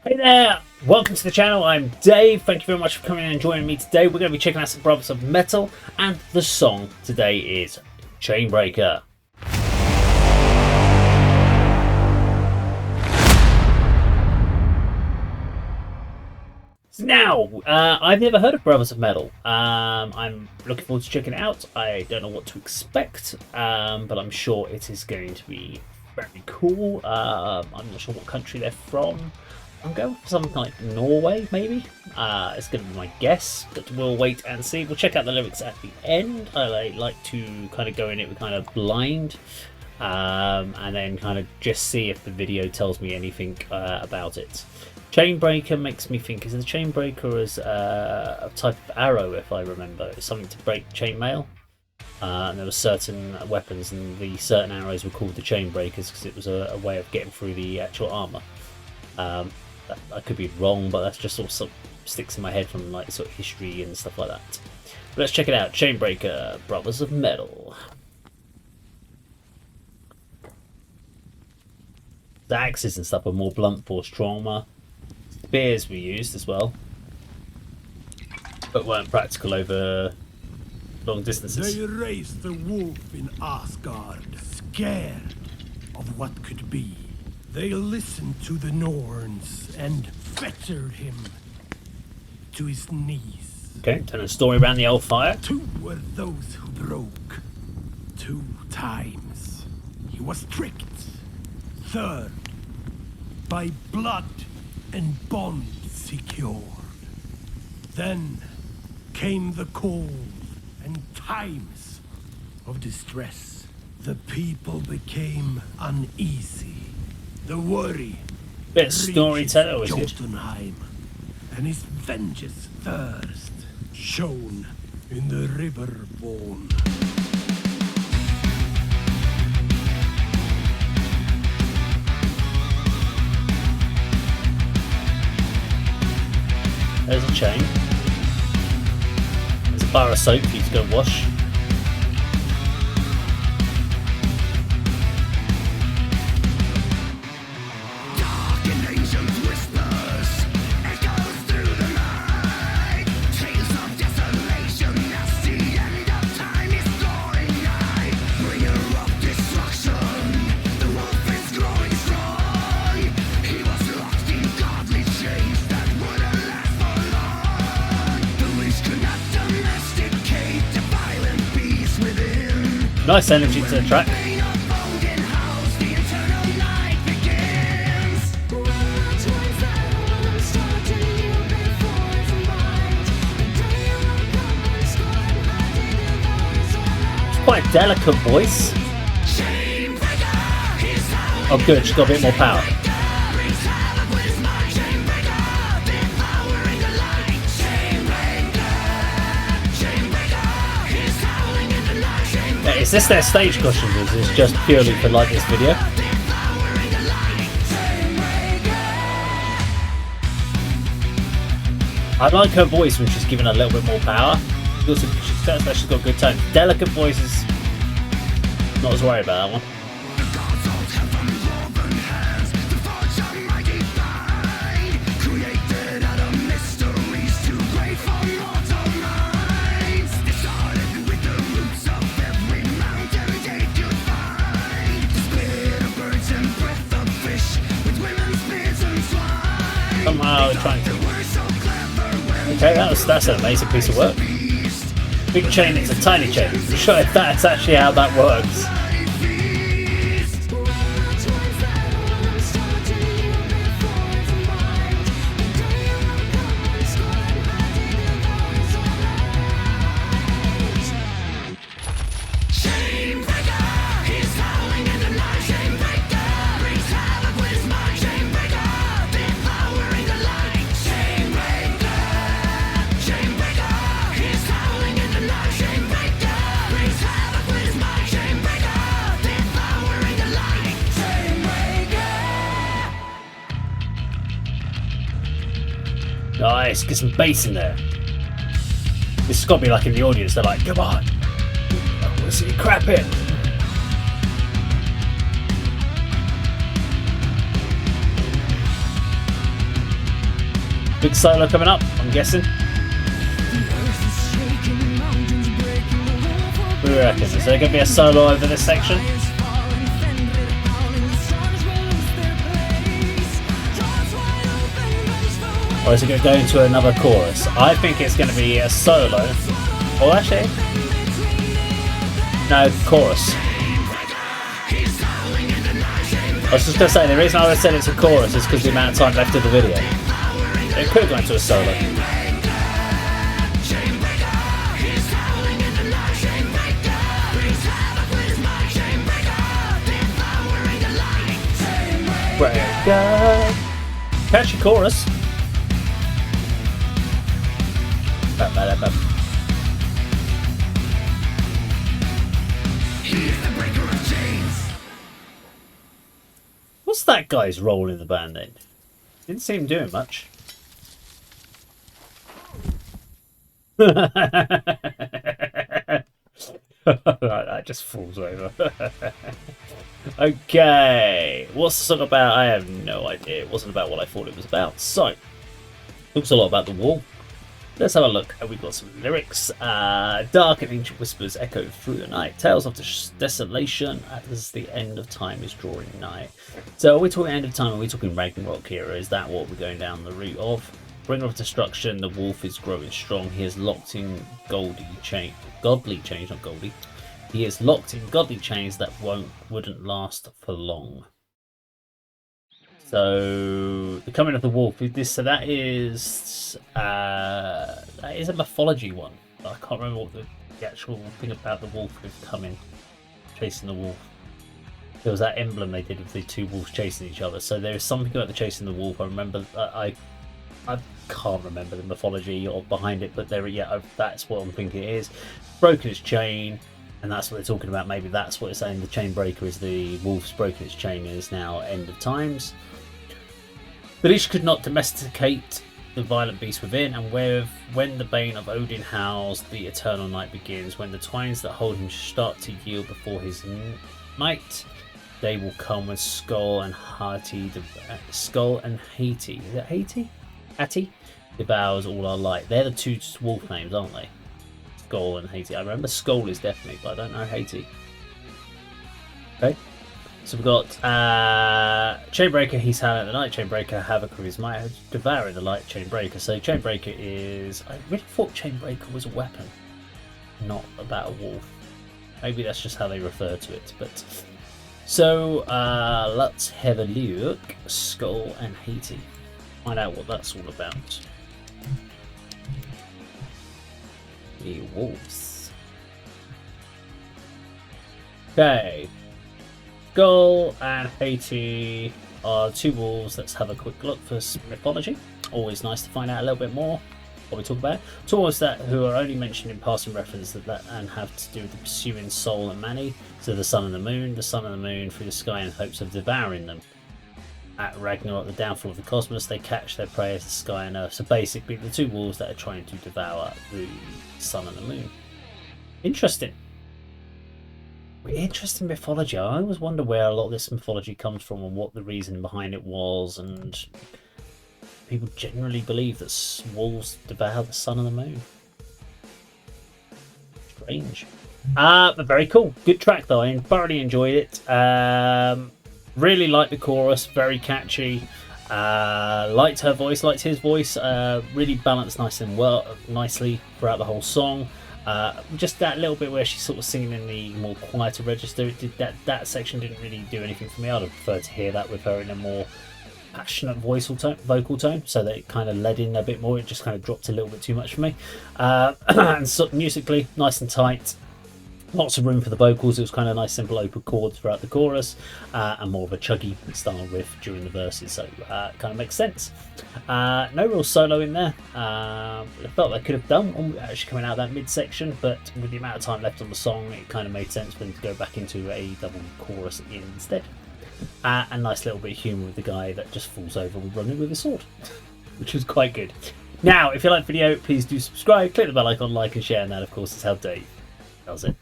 Hey there, welcome to the channel. I'm Dave. Thank you very much for coming and joining me today. We're going to be checking out some Brothers of Metal, and the song today is Chainbreaker. Now, I've never heard of Brothers of Metal. I'm looking forward to checking it out. I don't know what to expect, but I'm sure it is going to be very cool. I'm not sure what country they're from. I'm going for something like Norway, maybe. It's going to be my guess, but we'll wait and see. We'll check out the lyrics at the end. I like to kind of go in it with kind of blind, and then kind of just see if the video tells me anything about it. Chainbreaker makes me think, is a chainbreaker as a type of arrow, if I remember. It's something to break chainmail. And there were certain weapons, and the certain arrows were called the chainbreakers because it was a way of getting through the actual armour. I could be wrong, but that's just sort of sticks in my head from like sort of history and stuff like that. But let's check it out. Chainbreaker, Brothers of Metal. The axes and stuff are more blunt force trauma. Spears were used as well, but weren't practical over long distances. They raised the wolf in Asgard, scared of what could be. They listened to the Norns and fettered him to his knees. Okay, telling a story around the old fire. Two were those who broke. 2 times. He was tricked. Third, by blood and bond secured. Then came the cold and times of distress. The people became uneasy. The worry Bit of storyteller was good. Jotunheim, and his vengeance thirst shone in the river born. There's a chain. There's a bar of soap for you to go wash. Nice energy to the track. It's quite a delicate voice. Oh good, she's got a bit more power. Is this their stage costume, or is this just purely for like this video? I like her voice when she's given a little bit more power. She's got good tone. Delicate voices, not as worried about that one. Somehow they're trying to. Okay, that's an amazing piece of work. Big chain is a tiny chain. I'm not sure if that's actually how that works. Nice, get some bass in there. This has got to be like in the audience, they're like, come on, I want to see you crap in. Big solo coming up, I'm guessing. What do you reckon? Is there going to be a solo over this section? Or is it going to go into another chorus? I think it's going to be a solo. Oh, actually. No, chorus. I was just going to say, the reason I would said it's a chorus is because the amount of time left of the video. It could go into a solo. Breaker. Catchy chorus. What's that guy's role in the band then? Didn't see him doing much. That just falls over. Okay, what's the song about? I have no idea. It wasn't about what I thought it was about. So, looks a lot about the wall. Let's have a look. We've got some lyrics. Dark and ancient whispers echo through the night. Tales of desolation as the end of time is drawing nigh. So are we talking end of time? Are we talking Ragnarok here? Is that what we're going down the route of? Bringer of destruction, the wolf is growing strong. He is locked in godly chains, not Goldie. He is locked in godly chains that wouldn't last for long. So the coming of the wolf is this. So that is a mythology one. But I can't remember what the actual thing about the wolf is coming, chasing the wolf. There was that emblem they did of the two wolves chasing each other. So there is something about the chasing the wolf. I remember. I can't remember the mythology or behind it, but there. Yeah, that's what I'm thinking it is. Broken his chain. And that's what they're talking about. Maybe that's what it's saying. The chain breaker is the wolf's broken its chain and is now end of times. But each could not domesticate the violent beast within, and when the bane of Odin howls, the eternal night begins. When the twines that hold him start to yield before his might, they will come with Skull and Hati. Skull and Hati. Is it Hati? Hati devours all our light. They're the two wolf names, aren't they? Skull and Hati. I remember Skull is definitely, but I don't know Hati. Okay. So we've got Chainbreaker, he's howling at the night. Chainbreaker, havoc with his might, devouring the light. Chainbreaker. So Chainbreaker is. I really thought Chainbreaker was a weapon, not about a wolf. Maybe that's just how they refer to it. But so let's have a look. Skull and Hati. Find out what that's all about. The wolves. Okay. Skull and Hati are two wolves. Let's have a quick look for some mythology. Always nice to find out a little bit more what we talk about. Two wolves that who are only mentioned in passing reference and have to do with the pursuing Sol and Mani. So the sun and the moon through the sky in hopes of devouring them. At Ragnarok, the downfall of the cosmos, they catch their prey as the sky and earth. So basically, the two wolves that are trying to devour the sun and the moon. Interesting. Interesting mythology. I always wonder where a lot of this mythology comes from and what the reason behind it was. And people generally believe that wolves devour the sun and the moon. Strange. But very cool. Good track though. I thoroughly enjoyed it. Really liked the chorus. Very catchy. Liked her voice. Liked his voice. Really balanced nicely throughout the whole song. Just that little bit where she's sort of singing in the more quieter register, that section didn't really do anything for me. I'd have preferred to hear that with her in a more passionate vocal tone, so that it kind of led in a bit more. It just kind of dropped a little bit too much for me. And so musically, nice and tight. Lots of room for the vocals. It was kind of nice, simple open chords throughout the chorus, and more of a chuggy style riff during the verses. So it kind of makes sense. No real solo in there. I felt I could have done one actually coming out of that midsection, but with the amount of time left on the song, it kind of made sense for them to go back into a double chorus instead. A nice little bit of humour with the guy that just falls over and running with a sword, which was quite good. Now, if you like the video, please do subscribe, click the bell icon, like and share, and that of course is how Dave does it.